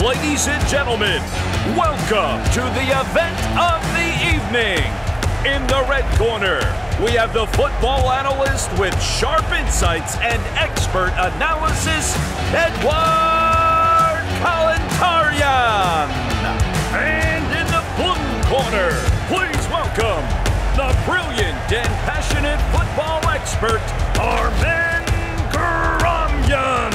Ladies and gentlemen, welcome to the event of the evening. In the red corner, we have the football analyst with sharp insights and expert analysis, Edward Kalantarian. And in the blue corner, please welcome the brilliant and passionate football expert, Armen Karamyan.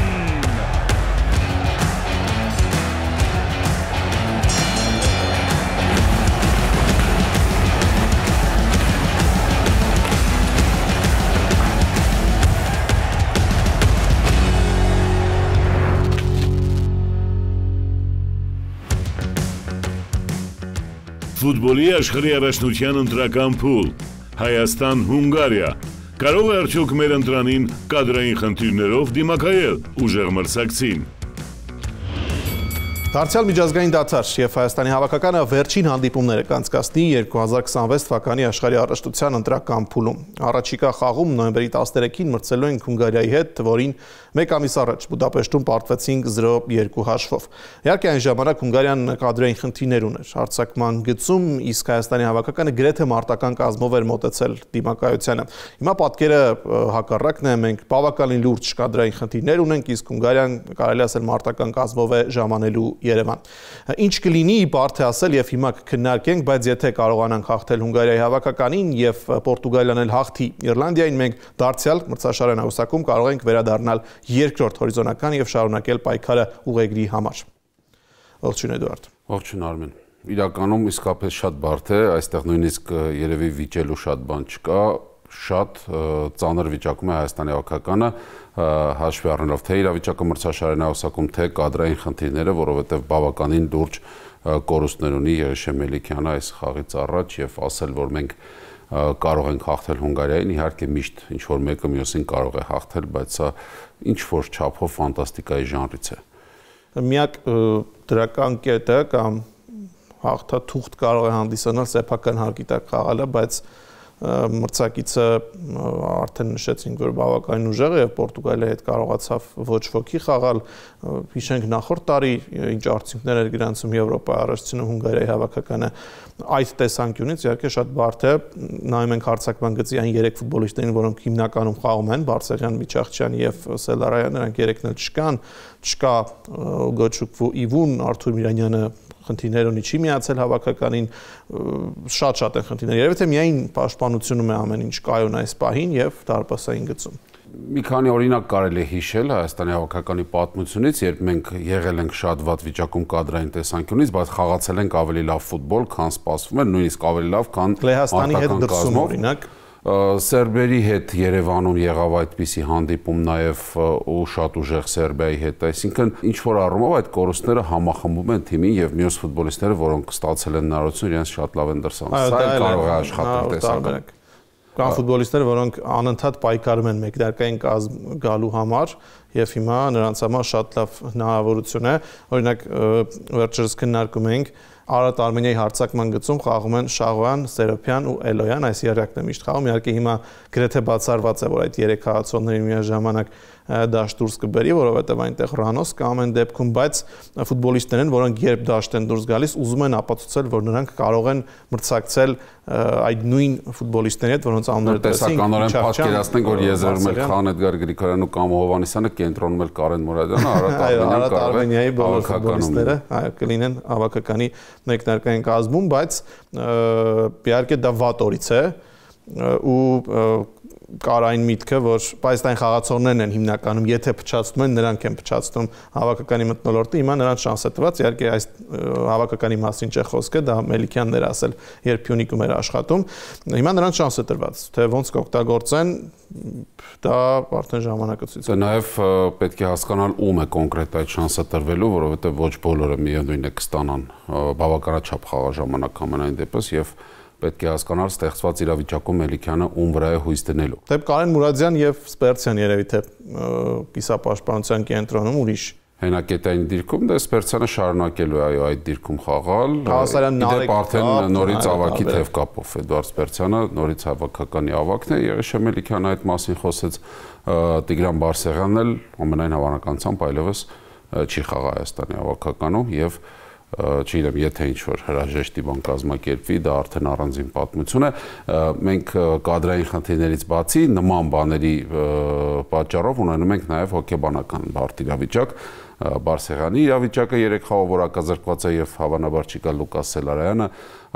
Ֆուտբոլի աշխարհի առաջնության ընտրական փուլ Հայաստան-Հունգարիա կարող է արդյոք մեր ընտրանին կադրային խնդիրներով դիմակայել ուժեղ մրցակցին։ Դարձյալ միջազգային դադար եւ Հայաստանի հավաքականը վերջին հանդիպումները կանցկացնի 2026 թվականի աշխարհի առաջնության ընտրական փուլում։ Առաջիկա խաղում նոյեմբերի 13-ին մրցելու են Հունգարիայի հետ, որին մեկ ամիս առաջ Բուդապեշտում պարտվեցինք 0-2 հաշվով։ Իհարկե այն ժամանակ Հունգարիան կադրային խնդիրներ ուներ հարձակման գծում, իսկ Հայաստանի հավաքականը գրեթե մարտական կազմով էր մոտեցել դիմակայությանը։ Հիմա պատկերը հակառակն է, մենք բավականին լուրջ կադրային խնդիրներ ունենք, իսկ Հունգարիան կարելի ասել մարտական կազմով է ժամանելու Երևան։ Ինչ կլինի, բարդ է ասել եւ հիմա կքննարկենք, բայց եթե կարողանանք հաղթել Հունգարիայի հավաքականին եւ Պորտուգալիան էլ հաղթի Իռլանդիային, մենք դարձյալ մրցաշարային հաղթանակում կարող ենք վերադառնալ երկրորդ հորիզոնական եւ շարունակել պայքարը ուղեգրի համար։ Ողջույն Էդուարդ։ Ողջույն Արմեն։ Իրականում իսկապես շատ բարդ է, այստեղ նույնիսկ երևի վիճելու շատ բան չկա, շատ ծանր վիճակում է Հայաստանի հավաքականը, հաշվի առնելով թե իրավիճակը մրցաշարային հաղթանակում, թե կադրային խնդիրները, որովհետև բավականին լուրջ կորուստներ ունի Երեշե Մելիքյանը այս խաղից առաջ եւ ասել, որ մենք կարող ենք հաղթել Հունգարիային, իհարկե միշտ ինչ որ մեկը մյուսին կարող է հաղթել, բայց սա ինչ որ չափով ֆանտաստիկայի ժանրից է։ Միակ դրական կետը կամ հաղթաթուղթ կարող է հանդիսանալ սեփական հարկի տակ խաղալը, բայց մրցակիցը արդեն նշեցինք, որ բավականին ուժեղ է եւ Պորտուգալիայի հետ կարողացավ ոչ ոքի խաղալ։ Հիշենք նախորդ տարի ինչ արդյունքներ էր գրանցում Եվրոպայի առաջնությունը Հունգարիայի հավաքականը։ Այդ տեսանկյունից իհարկե շատ բարդ է, նայում ենք հարձակման գծի այն 3 ֆուտբոլիստերին, որոնք հիմնականում խաղում են, Բարսեղյան, Միչախչյան եւ Սելարայան, նրանք 3-ն էլ չկա Գոչուկվու Իվուն, Արթուր Միրանյանը խնդիրներ ունի, չի միացել հավաքականին, շատ են խնդիրներ։ Երևի թե միայն պաշտպանությունում է ամեն ինչ կայուն այս պահին եւ դարպասային գծում։ Մի քանի օրինակ կարելի է հիշել Հայաստանի հավաքականի պատմությունից, երբ մենք եղել ենք շատ վատ վիճակում կադրային տեսանկյունից, բայց խաղացել ենք ավելի լավ ֆուտբոլ, քան սպասվում էր, նույնիսկ ավելի լավ, քան Լեհաստանի հետ դրսում օրինակ։ Սերբերի հետ Երևանում եղավ այդպիսի հանդիպում նաև ու շատ ուժեղ Սերբիայի հետ, այսինքն ինչ որ առումով այդ կորուստները համախմբում են թիմին եւ մյուս ֆուտբոլիստները, որոնք ստացել են հնարավորություն իրենց շատ լավ են դրսում։ Սա կարող է աշխատել տեսական։ Կան ֆուտբոլիստներ, որոնք անընդհատ պայքարում են մեկդարկային կազմ գալու համար եւ հիմա նրանց համար շատ լավ հնարավորություն է։ Օրինակ վերջերս քննարկում ենք Արարատ Արմենիայի հարձակման գծում խաղում են Շաղոյան, Սերոփյան ու Էլոյան, այս երակն է միշտ խաղում։ Իհարկե հիմա գրեթե բացառված է, որ այդ 3 խաղացողներին միաժամանակ դաշտ դուրս կբերի, որովհետև այնտեղ Ռանոս կա ամեն դեպքում, բայց ֆուտբոլիստներ են, որոնք երբ դաշտ են դուրս գալիս, ուզում են ապացուցել, որ նրանք կարող են մրցակցել այդ նույն ֆուտբոլիստների հետ, որոնց անունները տեսականորեն պատկերացնենք, որ Եզերում էլ Խան Էդգար Գրիգորյանն ու Կամո Հովհաննիսյանը, կենտրոնում էլ Կարեն Մուրադյանը, Արարատ Արմենիայի բոլոր ֆուտբոլիստները կլինեն հավաքականի մեկնարկային կազմում, բայց իհարկե դա վատ օրից է ու կար այն միտքը, որ բայց այն խաղացողներն են հիմնականում, եթե փչացնում են, նրանք են փչացնում հավաքականի մթնոլորտը, հիմա նրանց շանս է տված, իհարկե այս հավաքականի մասին չէ խոսքը, դա Մելիքյանն էր ասել, երբ Փյունիկում էր աշխատում, հիմա նրանց շանս է տրված, թե ոնց կօգտագործեն, դա արդեն ժամանակը ցույց է։ Նաև պետք է հասկանալ ում է կոնկրետ այդ շանսը տրվելու, որովհետև ոչ բոլորը միևնույն է կստանան բավականաչափ խաղաժամանակ ամենայն դեպս եւ պետք է հասկանալ ստեղծված իրավիճակում Մելիքյանը ում վրա է հույս դնելու։ Դե Կարեն Մուրադյան եւ Սպերցյան երևի թե կիսապաշտպանության կենտրոնում ուրիշ հենակետային դիրքում, դե Սպերցյանը շարունակելու է այո այդ դիրքում խաղալ։ Իդեպ արդեն նորից ավակի թև կապով Էդուարդ Սպերցյանը նորից հավաքականի ավակն է, Երեշե Մելիքյանը այդ մասին խոսեց, Տիգրան Բարսեղյանն էլ ամենայն հավանականությամբ այլևս չի խաղա Հայաստանի հավաքականում եւ չգիտեմ, եթե ինչ-որ հրաժեշտի բան կազմակերպվի, դա արդեն առանձին պատմություն է։ Մենք կադրային խնդիրներից բացի նման բաների պատճառով ունենում ենք նաև հոգեբանական բարդ իրավիճակ։ Բարսեղյանի իրավիճակը 3 խաղով որակազրկված է եւ հավանաբար չի գա Լուկաս Սելարյանը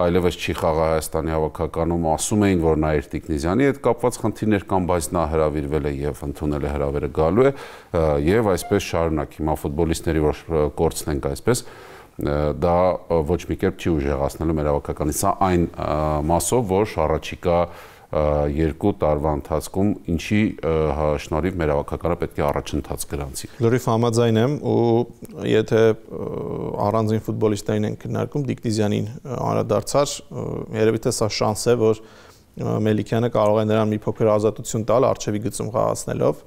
այլևս չի խաղա Հայաստանի հավաքականում, ասում էին, որ Նաիր Տիկնիզյանի հետ կապված խնդիրներ կան, բայց նա հրավիրվել է եւ ընդունել է հրավերը գալու է եւ այսպես շարունակ։ Հիմա ֆուտբոլիստների որ կորցնենք այսպես դա ոչ մի կերպ չի ուժեղացնելու մեր հավաքականի։ Սա այն մասով, որ առաջիկա 2 տարվա ընթացքում ինչի շնորհիվ մեր հավաքականը պետք է առաջընթաց գրանցի։ Լրիվ համաձայն եմ ու եթե առանձին ֆուտբոլիստային են քննարկում Տիկնիզյանին անդրադարձար, երևի թե սա շանս է, որ Մելիքյանը կարող է նրան մի փոքր ազատություն տալ արչեւի գծում խաղացնելով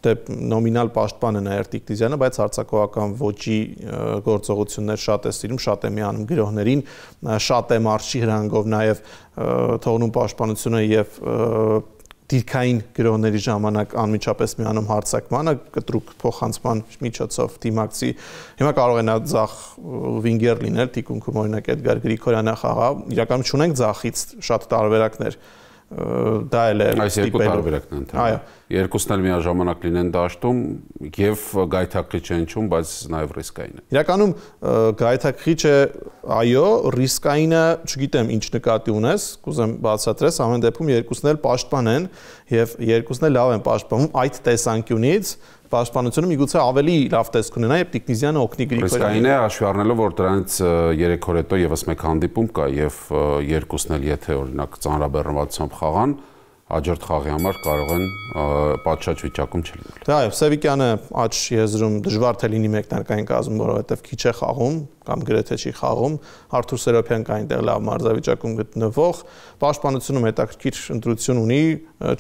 դե նոմինալ պաշտպան է Նաիր Տիկնիզյանը, բայց հարձակողական ոճի գործողություններ շատ է սիրում, շատ է միանում գրողներին, շատ է մարշի հրանգով նաև թողնում պաշտպանությունը եւ դիրքային գրողների ժամանակ անմիջապես միանում հարձակմանը կտրուկ փոխանցման միջոցով դիմակցի։ Հիմա կարող է նա ձախ վինգեր լինել, թիկունքում օրինակ Էդգար Գրիգորյանը խաղա, իրականում չունենք ձախից շատ տարբերակներ դա էլ է այս երկու տարբերակն են ընդհանրապես։ Այո, երկուսն էլ միաժամանակ լինեն դաշտում եւ գայթակղիչ են ճում, բայց նաեւ ռիսկային է։ Իրականում գայթակղիչը, այո, ռիսկայինը, չգիտեմ ինչ նկատի ունես, կուզեմ բացատրես, ամեն դեպքում երկուսն էլ պաշտպան են եւ երկուսն էլ լավ են պաշտպանում այդ տեսանկյունից պաշտպանությունը միգուցե ավելի լավ տեսք ունենա եւ Տիկնիզյանը օգնի Գրիգորյանին։ Ռիսկային է հաշվի առնելով, որ դրանից 3 օր հետո եւս մեկ հանդիպում կա եւ երկուսն էլ եթե օրինակ ծանրաբեռնվածությամբ խաղան, հաջորդ խաղի համար կարող են պատշաճ վիճակում չլինել։ Դա այո, Սևիկյանը աճ եզրում դժվար թե լինի մեկնարկային կազմում, որովհետեւ քիչ է խաղում կամ գրեթե չի խաղում, Արթուր Սերոբյան կա այնտեղ լավ մարզավիճակում գտնվող, պաշտպանությունում հետաքրքիր ընտրություն ունի,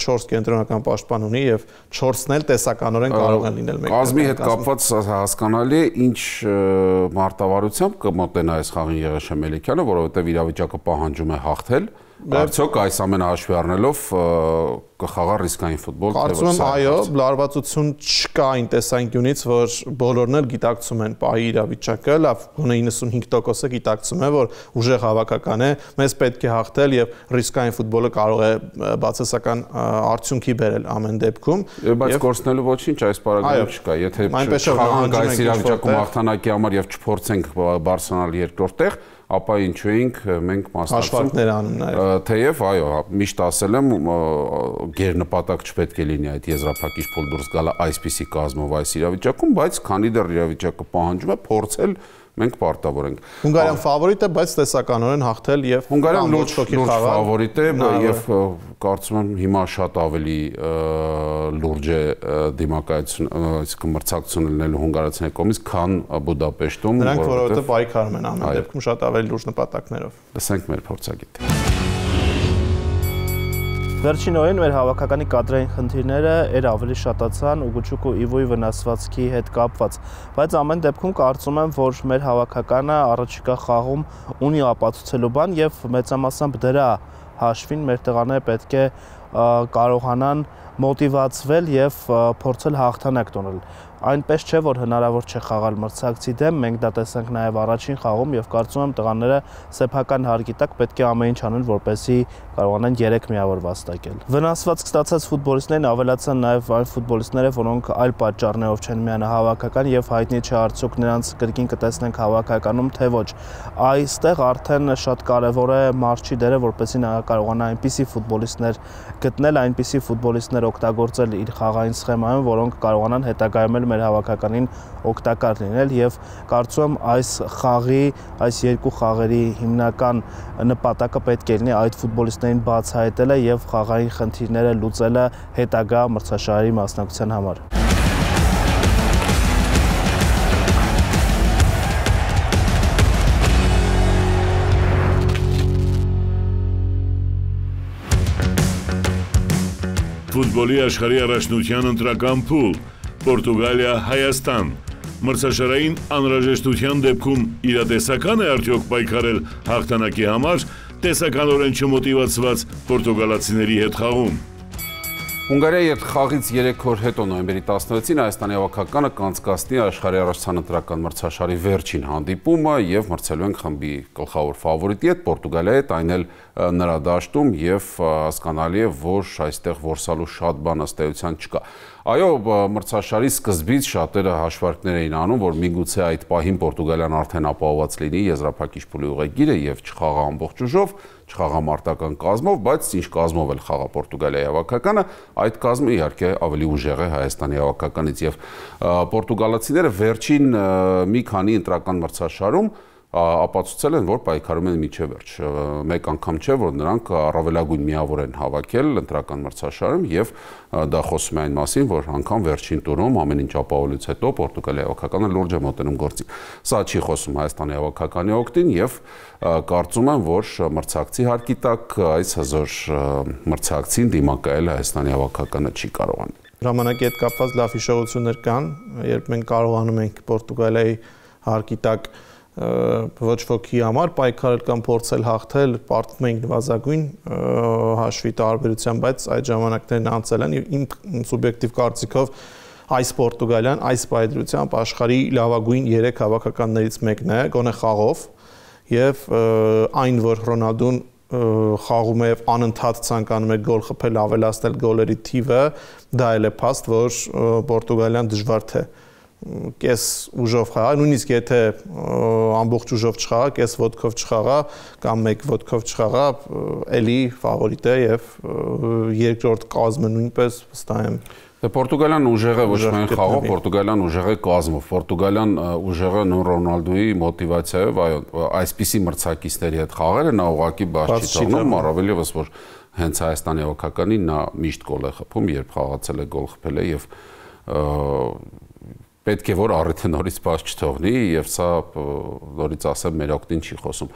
4 կենտրոնական պաշտպան ունի եւ 4-ն էլ տեսականորեն կարող են լինել մեկնարկային։ Կազմի հետ կապված հասկանալի է ինչ մարտավարությամբ կմոտենա այս խաղին Եղեշե Մելիքյանը, որովհետեւ իրավիճակը պահանջում է հաղթել։ Արդյոք այս ամենը հաշվի առնելով կխաղա ռիսկային ֆուտբոլ։ Կարծում եմ այո, լարվածություն չկա այն տեսանկյունից, որ բոլորն էլ գիտակցում են պահի իրավիճակը, լավ, գոնե 95%-ը գիտակցում է, որ ուժեղ հավաքական է, մեզ պետք է հաղթել եւ ռիսկային ֆուտբոլը կարող է բացասական արդյունքի բերել ամեն դեպքում։ Բայց կորցնելու ոչինչ այս պարագայում չկա, եթե չխաղանք այս իրավիճակում հաղթանակի համար եւ չփորձենք բարձրանալ երկրորդ տեղ, ապա ինչու ենք մենք մասնակցում հաշվարկներ անում նաև թեև այո միշտ ասել եմ գերնպատակ չպետք է լինի այդ եզրափակիչ փոլ դուրս գալը այսպիսի կազմով այս իրավիճակում, բայց քանի դեռ իրավիճակը պահանջում է փորձել մենք պարտավոր ենք։ Հունգարիան ֆավորիտ է, բայց տեսականորեն հաղթել եւ Հունգարիան լուրջ ֆավորիտ է եւ կարծում եմ հիմա շատ ավելի լուրջ է դիմակայություն, այսինքն մրցակցություն լինելու հունգարացիների կողմից, քան Բուդապեշտում, նրանք որովհետեւ պայքարում են ամեն դեպքում շատ ավելի լուրջ նպատակներով։ Լսենք մեր փորձագետին։ Վերջին օրերին մեր հավաքականի կադրային խնդիրները ավելի շատացան Ուգուչուկ ու Իվոյի վնասվածքի հետ կապված, բայց ամեն դեպքում կարծում եմ, որ մեր հավաքականը առաջիկա խաղում ունի ապացուցելու բան եւ մեծամասամբ դրա հաշվին մեր տղաները պետք է կարողանան մոտիվացվել եւ փորձել հաղթանակ տոնել։ Այնպես չէ, որ հնարավոր չէ խաղալ մրցակցի դեմ, մենք դա տեսանք նաև առաջին խաղում եւ կարծում եմ տղաները սեփական հարգի տակ պետք է ամեն ինչ անեն, որպեսզի կարողանան 3 միավոր վաստակել։ Վնասվածք ստացած ֆուտբոլիստներն ավելացան նաև այն ֆուտբոլիստները, որոնք այլ պատճառներով չեն միանա հավաքական եւ հայտնի չէ արդյոք նրանց կրկին կտեսնենք հավաքականում թե ոչ։ Այստեղ արդեն շատ կարեւոր է մարշի դերը, որպեսզի նա կարողանա այնպիսի ֆուտբոլիստներ գտնել, այնպիսի ֆուտբոլիստներ օգտագործել իր խաղային սխեմայում, որոնք կարողանան հետագայում մեր հավաքականին օգտակար լինել եւ կարծում եմ այս խաղի, այս երկու խաղերի հիմնական նպատակը պետք է լինի այդ ֆուտբոլիստներին բացահայտելը եւ խաղային խնդիրները լուծելը հետագա մրցաշարերի մասնակցության համար։ Ֆուտբոլի աշխարհի առաջնության ընտրական փուլ Պորտուգալիա, Հայաստան։ Մրցաշարային անհրաժեշտության դեպքում իրատեսական է արդյոք պայքարել հաղթանակի համար տեսականորեն չմոտիվացված պորտուգալացիների հետ խաղում։ Հունգարիայի հետ խաղից 3 օր հետո նոյեմբերի 16-ին Հայաստանի հավաքականը կանցկացնի աշխարհի առաջին ընտրական մրցաշարի վերջին հանդիպումը եւ մրցելու են խմբի գլխավոր ֆավորիտի հետ Պորտուգալիայի հետ, այն էլ նրա դաշտում եւ հասկանալի է, որ այստեղ որսալու շատ բան ըստ էության չկա։ Այո, մրցաշարի սկզբից շատերը հաշվարկներ էին անում, որ միգուցե այդ պահին Պորտուգալիան արդեն ապահովված լինի եզրափակիչ փուլի ուղեգիրը եւ չխաղա ամբողջ ուժով, չխաղա մարտական կազմով, բայց ինչ կազմով էլ խաղա Պորտուգալիայի հավաքականը, այդ կազմը իհարկե ավելի ուժեղ է Հայաստանի հավաքականից եւ պորտուգալացիները վերջին մի քանի ընտրական մրցաշարում ապացուցել են, որ պայքարում են մինչև վերջ։ Մեկ անգամ չէ, որ նրանք առավելագույն միավոր են հավաքել ընտրական մրցաշարում եւ դա խոսում է այն մասին, որ անգամ վերջին տուրում ամեն ինչ ապահովելուց հետո Պորտուգալիայի հավաքականը լուրջ է մոտենում գործին։ Սա չի խոսում Հայաստանի հավաքականի օգտին եւ կարծում եմ, որ մրցակցի հարկի տակ այս հզոր մրցակցին դիմակայել Հայաստանի հավաքականը չի կարողանում։ Ժամանակի հետ կապված լավ հիշողություններ կան, երբ մենք կարողանում ենք Պորտուգալիայի հարկի տակ ոչ ոքի համար պայքարել կամ փորձել հաղթել, պարտվում ենք նվազագույն հաշվի տարբերությամբ, բայց այդ ժամանակներն անցել են իմ սուբյեկտիվ կարծիքով այս Պորտուգալիան այս պայծրությամբ աշխարհի լավագույն 3 հավաքականներից մեկն է, գոնե խաղով, եւ այն, որ Ռոնալդոն խաղում է եւ անընդհատ ցանկանում է գոլ խփել, ավելացնել գոլերի թիվը, դա էլ է փաստ, որ Պորտուգալիան դժվար թե կես ուժով խաղա, նույնիսկ եթե ամբողջ ուժով չխաղա, կես ոտքով չխաղա կամ մեկ ոտքով չխաղա, էլի ֆավորիտ է եւ երկրորդ կազմը նույնպես վստահ եմ։ Պորտուգալիան ուժեղ է ոչ միայն խաղով, Պորտուգալիան ուժեղ է կազմով, Պորտուգալիան ուժեղ է նույն Ռոնալդոյի մոտիվացիայով, այո, այսպիսի մրցակիցների հետ խաղերը նա ուղղակի բաց չի թողնում, առավել եւս որ հենց Հայաստանի հավաքականին նա միշտ գոլ է խփում, երբ խաղացել է, գոլ խփել է եւ պետք է որ առիթը նորից բաց չթողնի եւ սա նորից ասեմ մեր օգտին չի խոսում։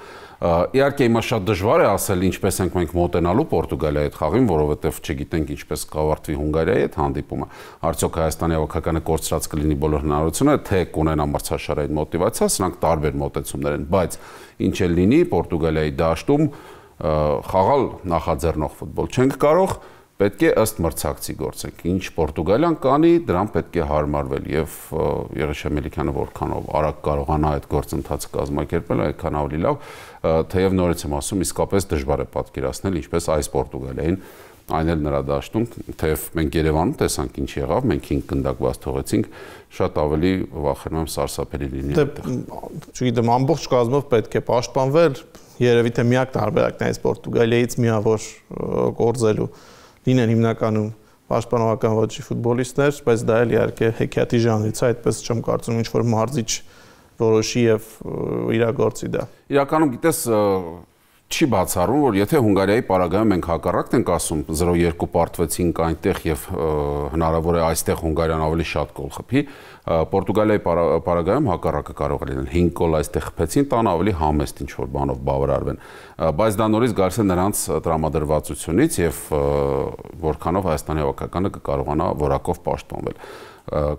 Իհարկե հիմա շատ դժվար է ասել ինչպես ենք մենք մոտենալու Պորտուգալիայի հետ խաղին, որովհետեւ չգիտենք ինչպես կավարտվի Հունգարիայի հետ հանդիպումը։ Արդյոք Հայաստանի հավաքականը կորցրած կլինի բոլոր հնարավորությունները, թե կունենա մրցաշարային մոտիվացիա, սրանք տարբեր մոտեցումներ են, բայց ինչ էլ լինի Պորտուգալիայի դաշտում խաղալ նախաձեռնող ֆուտբոլ չենք կարող, պետք է ըստ մրցակցի գործենք։ Ինչ Պորտուգալիան կանի, դրան պետք է հարմարվել եւ Եղիշե Մելիքյանը որքանով արագ կարողանա այդ գործընթացը կազմակերպել, այդքան ավելի լավ, թեև նորից եմ ասում, իսկապես դժվար է պատկերացնել ինչպես այս Պորտուգալիային, այն էլ նրա դաշտում, թեև մենք Երևանում տեսանք ինչ եղավ, մենք 5 գնդակ բաց թողեցինք, շատ ավելի վախենում եմ սարսափելի լինի այդտեղ։ Չգիտեմ, ամբողջ կազմով պետք է պաշտպանվել, երևի թե միակ տարբերակն է այս Պորտուգալիայից միավոր գործելու լինեն հիմնականում պաշտպանողական ոճի ֆուտբոլիստներ, բայց դա էլ իհարկե հեքիաթի ժանրից է, այդպես չեմ կարծում ինչ որ մարզիչ որոշի եւ իրագործի դա։ Իրականում գիտես չի բացառում, որ եթե Հունգարիայի պարագայում մենք հակառակն ենք ասում 0-2 պարտվեցինք այնտեղ եւ հնարավոր է այստեղ Հունգարիան ավելի շատ գոլ խփի, Պորտուգալիայի պարագայում հակառակը կարող է լինել 5 գոլ այստեղ խփեցին, տան ավելի համեստ ինչ որ բանով բավարարվեն, բայց դա նորից գալիս է նրանց տրամադրվածությունից եւ որքանով Հայաստանի հավաքականը կկարողանա որակով պաշտպանվել։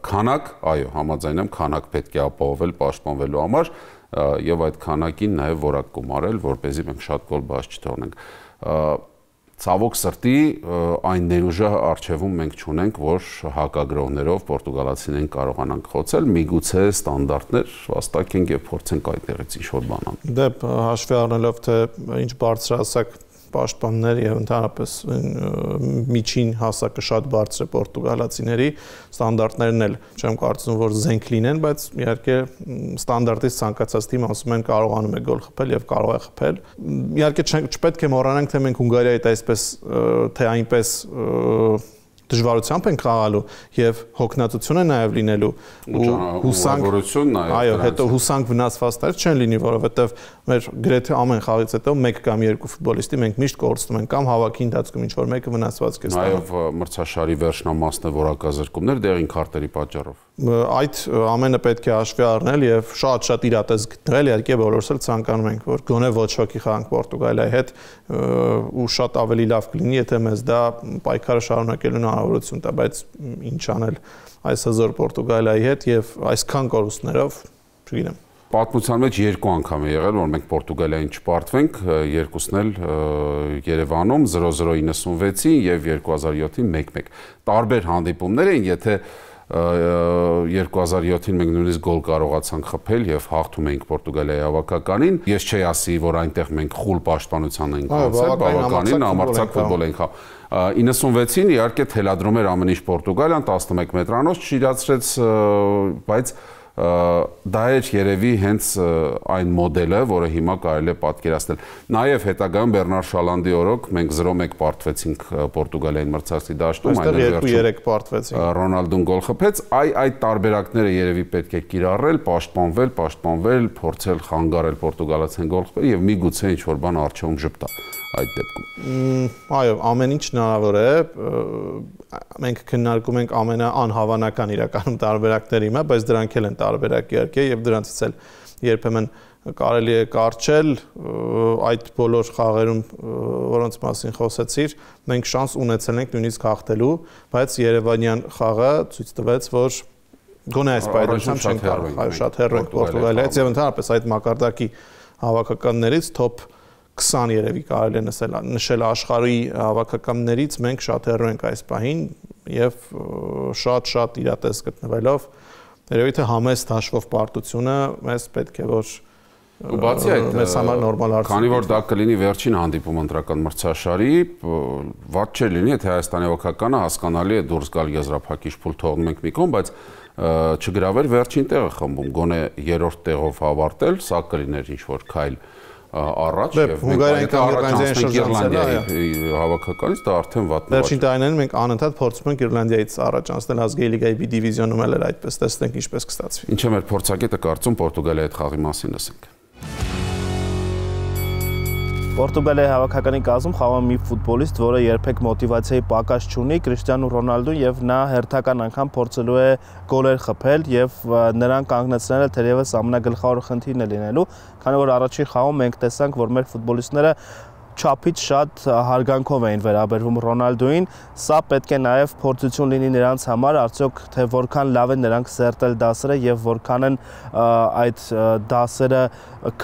Քանակ, այո, համաձայն եմ, քանակ պետք է ապահովել պաշտպանվելու համար եւ այդ քանակին նաեւ որակ կոմարել, որպեսզի մենք շատ գոլ բաց չթողնենք։ Ցավոք սրտի այն ներուժը արժևում մենք չունենք, որ հակագրողներով պորտուգալացիներին կարողանանք խոցել, միգուցե ստանդարտներ վաստակենք եւ փորձենք այդտեղից ինչ-որ բան անել։ Դե հաշվի առնելով թե ինչ բարձրահասակ պաշտպաններ եւ ընդհանրապես միջին հասակը շատ բարձր է պորտուգալացիների, ստանդարտներն էլ չեմ կարծում որ զենք լինեն, բայց իհարկե ստանդարտից ցանկացած թիմ ասում են կարողանում է գոլ խփել եւ կարող է խփել։ Իհարկե չպետք է մոռանանք թե մենք Հունգարիայի հետ այսպես թե այնպես դժվարությամբ են խաղալու եւ հոգնածություն է նաեւ լինելու ու հուսանք, այո, հետո հուսանք վնասվածքներ չեն լինի, որովհետեւ մեր գրեթե ամեն խաղից հետո 1 կամ 2 ֆուտբոլիստի մենք միշտ կորցնում ենք կամ հավաքի ընթացքում ինչ որ մեկը վնասվածք է ստանում։ Նաեւ մրցաշարի վերջնամասն է որակազրկումներ դեղին քարտերի պատճառով։ Այդ ամենը պետք է հաշվի առնել եւ շատ իրատես գտնել, իհարկե բոլորս էլ ցանկանում ենք որ գոնե ոչ ոքի խաղանք Պորտուգալիայի հետ ու շատ ավելի լավ կլինի, եթե մեզ դա պայքարը շարունակելու հնարավորություն տա, բայց ինչ անել այս հզոր Պորտուգալիայի հետ եւ այսքան կորուստներով, չգիտեմ։ Պատմության մեջ երկու անգամ է եղել, որ մենք Պորտուգալիային չպարտվենք, երկուսն էլ Երևանում 0-0-96-ին եւ 2007-ին 1-1։ Տարբեր հանդիպումներ էին, եթե 2007-ին մենք նույնիսկ գոլ կարողացանք խփել եւ հաղթում էինք Պորտուգալիայի հավաքականին։ Ես չի ասի, որ այնտեղ մենք խուլ պաշտպանության ենք անցել, բավականին համարձակ ֆուտբոլ ենք 96-ին իհարկե թելադրում էր ամեն ինչ Պորտուգալիան 11 մետրանոց չիրացրեց, բայց դա էր երևի հենց այն մոդելը, որը հիմա կարելի է պատկերացնել։ Նաև հետագայում Բեռնար Շալանդի օրոք մենք 0-1 պարտվեցինք Պորտուգալիային մրցակցի դաշտում, այստեղ 2-3 պարտվեցինք։ Ռոնալդուն գոլ խփեց, այդ տարբերակները երևի պետք է կիրառել, պաշտպանվել, փորձել խանգարել պորտուգալացին գոլ խփել եւ միգուցե ինչ-որ բան առջևում ժպտա այդ դեպքում։ Այո, ամեն ինչ հնարավոր է։ Մենք քննարկում ենք ամենաանհավանական իրականում տարբերակների հիմա, բայց դրանք էլ են տարբերակ իհարկե եւ դրանցից էլ երբեմն կարելի է կարճել այդ բոլոր խաղերում, որոնց մասին խոսեցիր, մենք շանս ունեցել ենք նույնիսկ հաղթելու, բայց Երևանյան խաղը ցույց տվեց, որ գոնե այս պայմանությամբ չենք կարող, այո, շատ հեռու ենք Պորտուգալիայից եւ ընդհանրապես այդ մակարդակի հավաքականներից top 20 երևի կարելի է նշել աշխարհի հավաքականներից մենք շատ հեռու ենք այս պահին եւ շատ իրատես գտնվելով երևի թե համեստ հաշվով պարտությունը մեզ պետք է որ բացի այդ մեզ համար նորմալ արդյունք քանի որ դա կլինի վերջին հանդիպում ընտրական մրցաշարի վատ չէ լինի եթե Հայաստանի հավաքականը հասկանալի է դուրս գալ եզրափակիչ փուլ թողնում ենք մի կողմ բայց չգրավեր վերջին տեղը խմբում գոնե երրորդ տեղով ավարտել սա կլիներ ինչ որ քայլ առաջ եւ մենք Իռլանդիայի հավաքականից դա արդեն վատնված։ Վերջին տարիներին մենք անընդհատ փորձում ենք Իռլանդիայից առաջ անցնել ազգային լիգայի B դիվիզիոնում էլ էր այդպես տեսնենք ինչպես կստացվի։ Ինչ է մեր փորձագետը կարծում Պորտուգալիայի այդ խաղի մասին լսենք։ Պորտուգալիայի հավաքականի կազմում խաղում մի ֆուտբոլիստ, որը երբեք մոտիվացիայի պակաս չունի, Կրիշտիանո Ռոնալդուն եւ նա հերթական անգամ փորձելու է գոլեր խփել եւ նրան կանգնեցնելը թերևս ամենագլխավոր խնդիրն է լինելու, քանի որ առաջին խաղում մենք տեսանք, որ մեր ֆուտբոլիստները չափից շատ հարգանքով էին վերաբերվում Ռոնալդուին, սա պետք է նաև փորձություն լինի նրանց համար, արդյոք թե որքան լավ են նրանք սերտել դասերը եւ որքան են այդ դասերը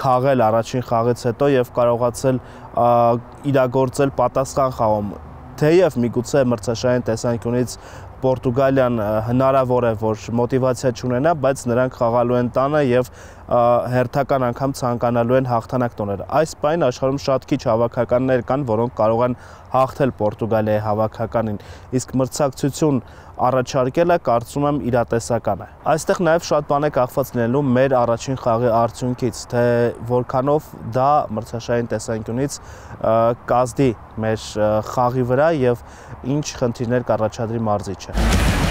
քաղել առաջին խաղից հետո եւ կարողացել իրագործել պատասխան խաղում։ Թեև միգուցե մրցաշարային տեսանկյունից Պորտուգալիան հնարավոր է, որ մոտիվացիա չունենա, բայց նրանք խաղալու են տանը եւ հերթական անգամ ցանկանալու են հաղթանակ տոնել։ Այս պայն աշխարհում շատ քիչ հավաքականներ կան, որոնք կարող են հաղթել Պորտուգալիայի հավաքականին, իսկ մրցակցություն առաջարկելը կարծում եմ իրատեսական է։ Այստեղ նաև շատ բան է կախված լինելու մեր առաջին խաղի արդյունքից, թե որքանով դա մրցաշարային տեսանկյունից կազդի մեր խաղի վրա եւ ինչ խնդիրներ կառաջադրի մարզիչը։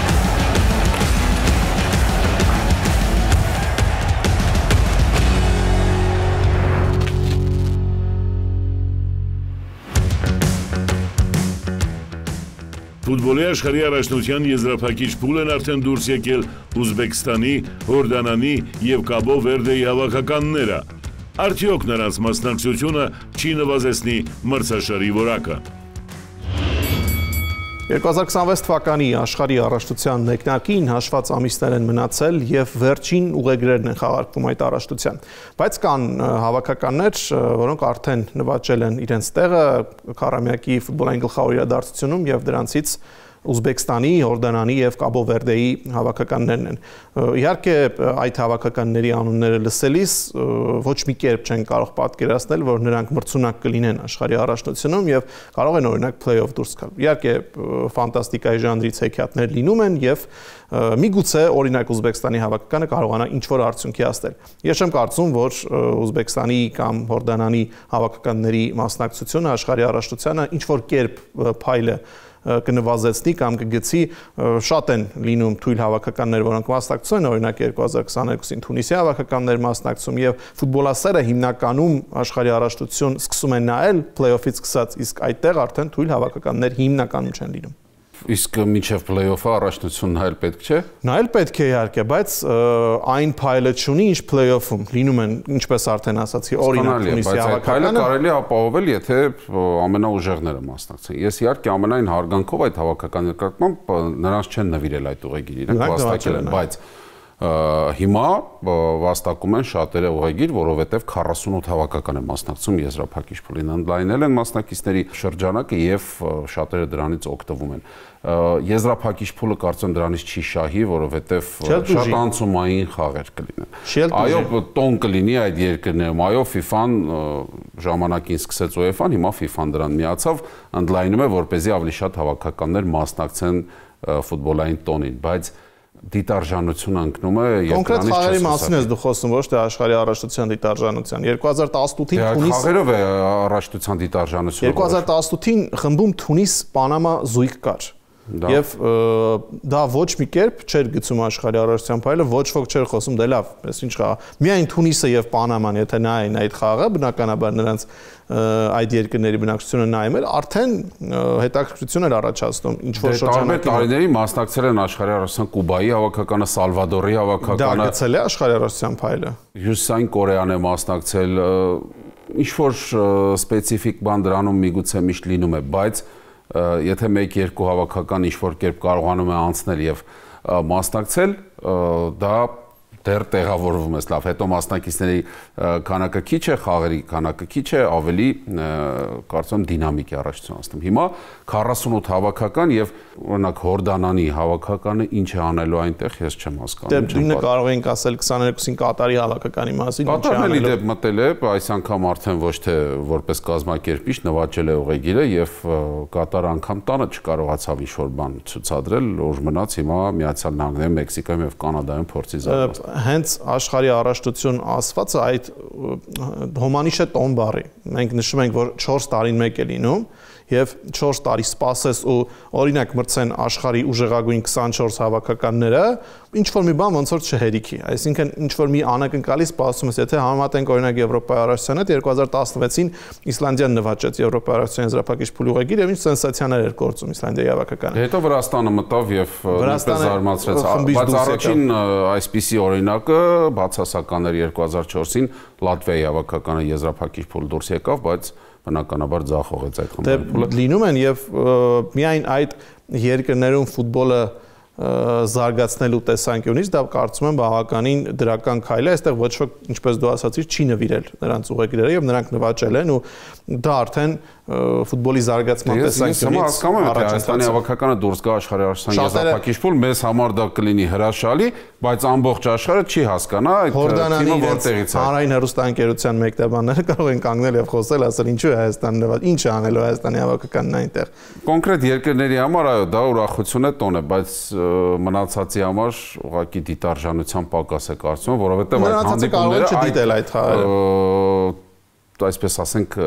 Ֆուտբոլի աշխարհի առաջնության եզրափակիչ փուլ են արդեն դուրս եկել Ուզբեկստանի, Հորդանանի եւ Կաբո Վերդեի հավաքականները։ Արդյոք նրանց մասնակցությունը չի նվազեցնի մրցաշարի որակը։ 2026 թվականի աշխարհի առաջնության մեկնարկին հաշված ամիսներ են մնացել եւ վերջին ուղեգրերն են խաղարկվում այդ առաջնության։ Բայց կան հավաքականներ, որոնք արդեն նվաճել են իրենց տեղը քառամյակի ֆուտբոլային գլխավոր իրադարձությունում եւ դրանցից Ուզբեկստանի, Հորդանանի եւ Կաբո Վերդեի հավաքականներն են։ Իհարկե այդ հավաքականների անունները լսելիս ոչ մի կերպ չեն կարող պատկերացնել, որ նրանք մրցունակ կլինեն աշխարհի առաջնությունում եւ կարող են օրինակ play-off դուրս գալ։ Իհարկե ֆանտաստիկայի ժանրից հեքիաթներ լինում են եւ միգուցե օրինակ Ուզբեկստանի հավաքականը կարողանա ինչ-որ արդյունքի հասնել։ Ես չեմ կարծում, որ Ուզբեկստանի կամ Հորդանանի հավաքականների մասնակցությունը աշխարհի առաջնությանը ինչ-որ կերպ փայլը կնվազեցնի կամ կգցի շատ են լինում թույլ հավաքականներ, որոնք մասնակցում են օրինակ 2022-ին Թունիսիա հավաքականներ մասնակցում եւ ֆուտբոլասերը հիմնականում աշխարհի առաջնություն սկսում են նայել play-off-ից սկսած, իսկ այդտեղ արդեն թույլ հավաքականներ հիմնականում չեն լինում։ Իսկ մինչև play-off-ը առաջնություն նայել պետք չէ։ Նայել պետք է իհարկե, բայց այն փայլը չունի, ինչ play-off-ում լինում են, ինչպես արդեն ասացի, օրինակ Թունիսիա հավաքականը կարելի ապահովել, եթե ամենաուժեղները մասնակցեն։ Ես իհարկե ամենայն հարգանքով այդ հավաքական նկատմամբ նրանց չեն նվիրել այդ ուղեգիրը, իրենք վաստակել են, բայց Հիմա վաստակում են շատերը ուղեգիր, որովհետև 48 հավաքական է մասնակցում եզրափակիչ փուլին, ընդլայնել են մասնակիցների շրջանակը եւ շատերը դրանից օգտվում են։ Եզրափակիչ փուլը կարծեմ դրանից չի շահի, որովհետև շատ անցումային խաղեր կլինեն։ Այո, տոն կլինի այդ երկրներում, այո, FIFA-ն ժամանակին սկսեց UEFA-ն, հիմա FIFA-ն դրան միացավ, ընդլայնում է, որպեսզի ավելի շատ հավաքականներ մասնակցեն ֆուտբոլային տոնին, բայց դիտարժանությունը ընկնում է եւ կոնկրետ խաղերի մասին ես դու խոսում, ոչ թե աշխարհի առաջնության դիտարժանության։ 2018-ին Թունիս խաղերով է առաջնության դիտարժանությունը։ 2018-ին խմբում Թունիս Պանամա զույգ կար։ Եվ դա ոչ մի կերպ չէր գցում աշխարհի առաջնության փայլը, ոչ ոք չէր խոսում, դե լավ, ես ինչ խաղ։ Միայն Թունիսը եւ Պանաման, եթե նայեն այդ խաղը, բնականաբար նրանց այդ երկրների բնակչությունը նայում էր, արդեն հետաքրքրություն էր առաջացնում, ինչ որ շրջանակի տարիների մասնակցել են աշխարհի առաջնության Կուբայի հավաքականը, Սալվադորի հավաքականը։ Դա գցել է աշխարհի առաջնության փայլը։ Հյուսիսային Կորեան է մասնակցել, ինչ որ սպეციფიկ բան դրանում միգուցե միշտ լինում է, բայց եթե մեկ-երկու հավաքական ինչ-որ կերպ կարողանում է անցնել եւ մասնակցել, դա դեռ տեղավորվում է լավ, հետո մասնակիցների քանակը քիչ է, խաղերի քանակը քիչ է, ավելի կարծում դինամիկ է առաջ անցնում։ Հիմա 48 հավաքական եւ օրինակ Հորդանանի հավաքականը ինչ է անելու այնտեղ, ես չեմ հասկանում։ Դե նույնը կարող ենք ասել 22-ին Կատարի հավաքականի մասին, ինչ է անելու։ անելու։ Դեպ մտել է, այս անգամ արդեն ոչ թե որպես կազմակերպիչ նվաճել է ուղեգիրը եւ Կատար անգամ տանը չկարողացավ ինչ-որ բան ցուցադրել, որ մնաց հիմա Միացյալ Նահանգներում, Մեքսիկայում եւ Կանադայում փորձի զարգացնել։ Հենց աշխարհի առաջնություն ասվածը այդ հոմանիշ է տոն բառի։ Մենք նշում ենք, որ 4 տարին մեկ է լինում եւ 4 տարի սպասես ու օրինակ մրցեն աշխարհի ուժեղագույն 24 հավաքականները, ինչ որ մի բան ոնց որ չհերիքի։ Այսինքն ինչ որ մի անակնկալի սպասում ես, եթե համեմատենք օրինակ Եվրոպայի առաջնությանը 2016-ին Իսլանդիան նվաճեց Եվրոպայի առաջնության եզրափակիչ փուլի ուղեգիր եւ ինչ սենսացիաներ էր գործում Իսլանդիայի հավաքականը։ Հետո Վրաստանը մտավ եւ նույնպես զարմացրեց, բայց առաջին այսպիսի օրինակը բացասական էր 2004-ին Լատվիայի հավաքականը եզրափակիչ փուլ դուրս եկավ, բայց բնականաբար ձախողեց այդ խմբային փուլը։ Լինում են եւ միայն այդ երկրներում ֆուտբոլը զարգացնելու տեսանկյունից դա կարծում եմ բավականին դրական քայլ է, այստեղ ոչ ոք, ինչպես դու ասացիր, չի նվիրել նրանց ուղեգիրերը եւ նրանք նվաճել են ու դա արդեն ֆուտբոլի զարգացման տեսանկյունից հասկանում եմ, թե Հայաստանի հավաքականը դուրս գա աշխարհի առաջնության եզրափակիչ փուլ, մեզ համար դա կլինի հրաշալի, բայց ամբողջ աշխարհը չի հասկանա այդ թիմը որտեղից է։ Հանրային հեռուստաընկերության մեկնաբանները կարող են կանգնել եւ խոսել, ասել ինչու է Հայաստանը նվաճ, ինչ է անելու Հայաստանի հավաքականն այնտեղ։ Կոնկրետ երկրների համար այո, դա ուրախություն է, տոն է, բայց մնացածի համար ուղղակի դիտարժանության պակաս է կարծում, որովհետեւ այդ հանդիպումները այսպես ասենք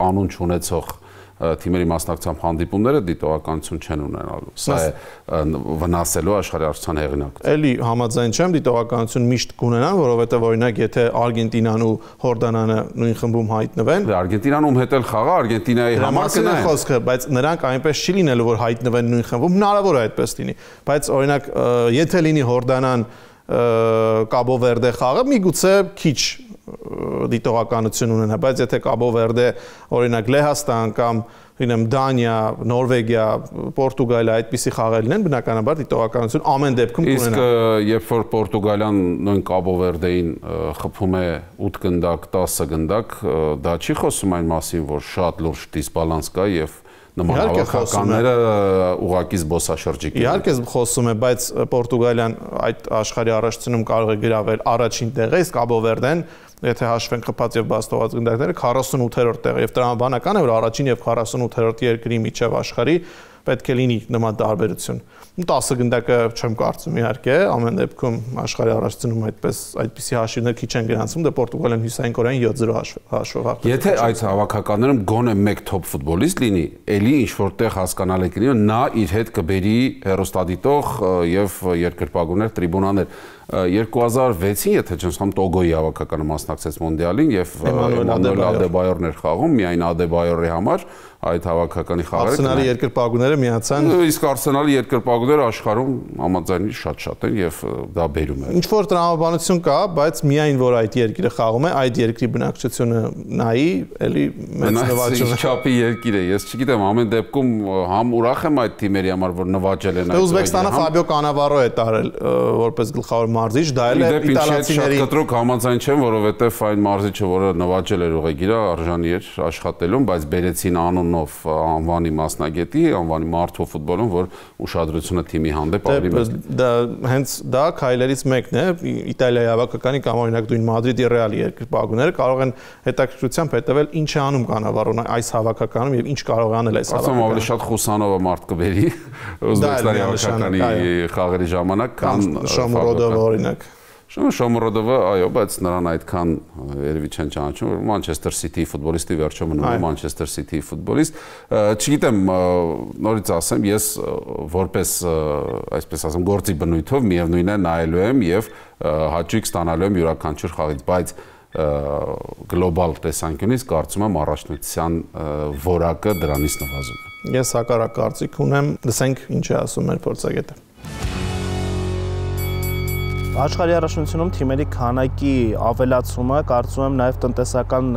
անուն չունեցող թիմերի մասնակցությամբ հանդիպումները դիտողականություն չեն ունենալու։ Սա է վնասելու աշխարհի առաջնության հեղինակությունը։ Էլի համաձայն չեմ, դիտողականություն միշտ կունենան, որովհետև օրինակ եթե Արգենտինան ու Հորդանանը նույն խմբում հայտնվեն, Արգենտինան ում հետ էլ խաղա, Արգենտինայի համար կնայեն։ Խոսքը, բայց նրանք այնպես չի լինելու, որ հայտնվեն նույն խմբում, հնարավոր է այդպես լինի։ Բայց օրինակ եթե լինի Հորդանան Կաբո Վերդե խաղը, միգուցե քիչ դիտողականություն ունենա, բայց եթե Կաբո Վերդե օրինակ Լեհաստան կամ ինեմ Դանիա, Նորվեգիա, Պորտուգալիա այդպիսի խաղեր լինեն, բնականաբար դիտողականություն ամեն դեպքում կունենա։ Իսկ երբ որ Պորտուգալիան նույն Կաբո Վերդեին խփում է 8 գնդակ, 10 գնդակ, դա չի խոսում այն մասին, որ շատ լուրջ դիսբալանս կա եւ նման հավաքականները ուղղակի զբոսաշրջիկ են։ Իհարկե խոսում է, բայց Պորտուգալիան այդ աշխարհի առաջնությունում կարող է գրավել առաջին տեղը, իսկ Կաբո Վերդեն, եթե հաշվենք խփած եւ բաստողած գնդակները 48-րդ տեղը եւ տրամաբանական է, որ առաջին եւ 48-րդ երկրի միջև աշխարհի պետք է լինի նման տարբերություն։ 10 գնդակը չեմ կարծում իհարկե, ամեն դեպքում աշխարհի առաջնությունում այդպիսի հաշիվներ քիչ են գրանցում, դե Պորտուգալիան Հյուսիսային Կորեան 7-0 հաշվով հաղթեց։ Եթե այդ հավաքականներում գոնե մեկ թոփ ֆուտբոլիստ լինի, էլի ինչ որտեղ հասկանալի կլինի, նա իր հետ կբերի հեռուստադիտող եւ երկրպագուներ, տրիբունաներ։ 2006-ին, եթե չեմ սխալվում, Տոգոյի հավաքականը մասնակցեց մոնդիալին եւ Էմանուել Ադեբայորն էր խաղում, միայն Ադեբայորի համար այդ հավաքականի խաղերը։ Արսենալի երկրպագուները միացան։ Իսկ Արսենալի երկրպագուները աշխարհում համաձայնի շատ են եւ դա բերում է։ Ինչ որ տրամաբանություն կա, բայց միայն որ այդ երկիրը խաղում է, այդ երկրի բնակչությունը նայի, էլի մեծ նվաճում է։ Չափի երկիր է, ես չգիտեմ, ամեն դեպքում համ ուրախ եմ այդ թիմերի համար, որ նվաճել են այդ։ Ուզբեկստանը Ֆաբիո Կանավարո է տարել որպես գլխավոր մարզիչ, դա էլ է իտալացիների կտրուկ համաձայն չեմ, որովհետև այն մարզիչը, որը նվաճել էր ուղեգիրը, արժանի էր աշխատելուն, բայց բերեցին անունով անվանի մասնագետի, անվանի մարդու ֆուտբոլում, որ ուշադրությունը թիմի հանդեպ ավելի մեծ։ Դա հենց դա քայլերից մեկն է, Իտալիայի հավաքականի կամ օրինակ դույն Մադրիդի Ռեալի երկրպագուները կարող են հետաքրքրությամբ հետևել ինչ է անում կանավառոն այս հավաքականում եւ ինչ կարող է անել այս հավաքականը։ Ավելի շատ Խուսանովը մարդ կբերի Ուզբեկստանի հավաքականի խաղերի ժամանակ, քան Շոմուրոդովը օրինակ։ Շոմուրոդովը, այո, բայց նրան այդքան երևի չեն ճանաչում, որ Մանչեսթեր Սիթիի ֆուտբոլիստի վերջում մնում է Մանչեսթեր Սիթիի ֆուտբոլիստ։ Չգիտեմ, նորից ասեմ, ես որպես, այսպես ասեմ, գործի բնույթով միևնույն է նայելու եմ եւ հաճույք ստանալու եմ յուրաքանչյուր խաղից, բայց գլոբալ տեսանկյունից կարծում եմ առաջնության որակը դրանից նվազում է։ Ես հակառակ կարծիք ունեմ, լսենք ինչ է ասում մեր փորձագետը։ Աշխարհի առաջնությունում թիմերի քանակի ավելացումը կարծում եմ նաև տնտեսական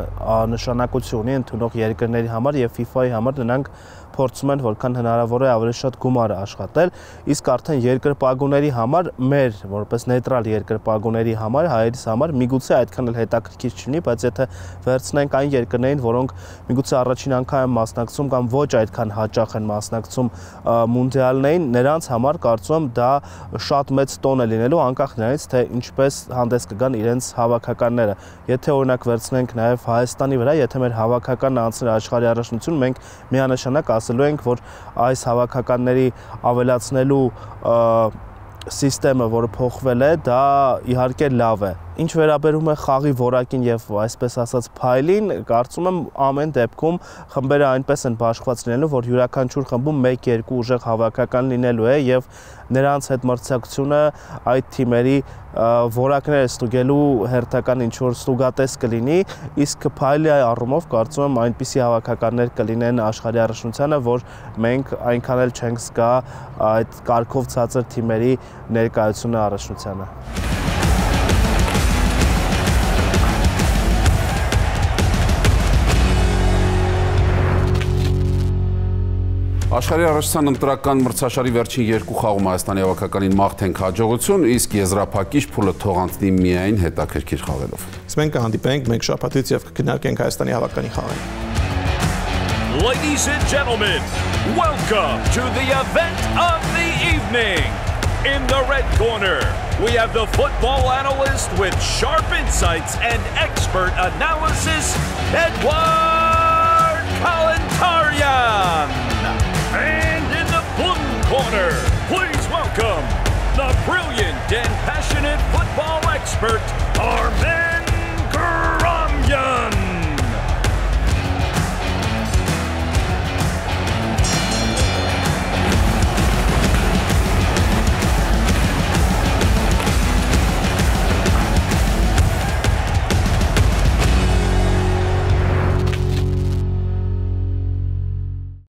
նշանակություն ունի ընդունող երկրների համար եւ FIFA-ի համար նրանք փորձում են որքան հնարավոր է ավելի շատ գումար աշխատել, իսկ արդեն երկրպագուների համար, մեր որպես նեյտրալ երկրպագուների համար, հայերիս համար միգուցե այդքան էլ հետաքրքիր չլինի, բայց եթե վերցնենք այն երկրներին, որոնք միգուցե առաջին անգամ են մասնակցում կամ ոչ այդքան հաճախ են մասնակցում մունդիալներին, նրանց համար կարծում եմ դա շատ մեծ տոն է լինելու, անկախ նրանից, թե ինչպես հանդես կգան իրենց հավաքականները։ Եթե օրինակ վերցնենք նաև Հայաստանի վրա, եթե մեր հավաքականն անցներ աշխարհի առաջնություն, մենք միանշանակ ասելու ենք, որ այս հավաքականների ավելացնելու սիստեմը, որը փոխվել է, դա իհարկե լավ է։ Ինչ վերաբերում է խաղի որակին եւ այսպես ասած փայլին, կարծում եմ ամեն դեպքում խմբերը այնպես են բաշխված լինելու, որ յուրաքանչյուր խմբում 1-2 ուժեղ հավաքական լինելու է եւ նրանց հետ մրցակցությունը այդ թիմերի որակները ստուգելու հերթական ինչ որ ստուգատես կլինի, իսկ փայլի առումով կարծում եմ այնպիսի հավաքականներ կլինեն աշխարհի առաջնությանը, որ մենք այնքան էլ չենք զգա այդ կարգով ցածր թիմերի ներկայությունը առաջնությանը։ Աշխարհի առաջնության ընտրական մրցաշարի վերջին երկու խաղում Հայաստանի հավաքականին մաղթենք հաջողություն, իսկ եզրափակիչ փուլը թողանցնի միայն հետաքրքիր խաղերով։ Իսկ մենք կհանդիպենք մեկ շաբաթից եւ կքննարկենք Հայաստանի հավաքականի խաղերը։ Ladies and gentlemen, welcome to the event of the evening. In the red corner, we have the football analyst with sharp insights and expert analysis, Edward Kalantarian. And in the blue corner, please welcome the brilliant and passionate football expert,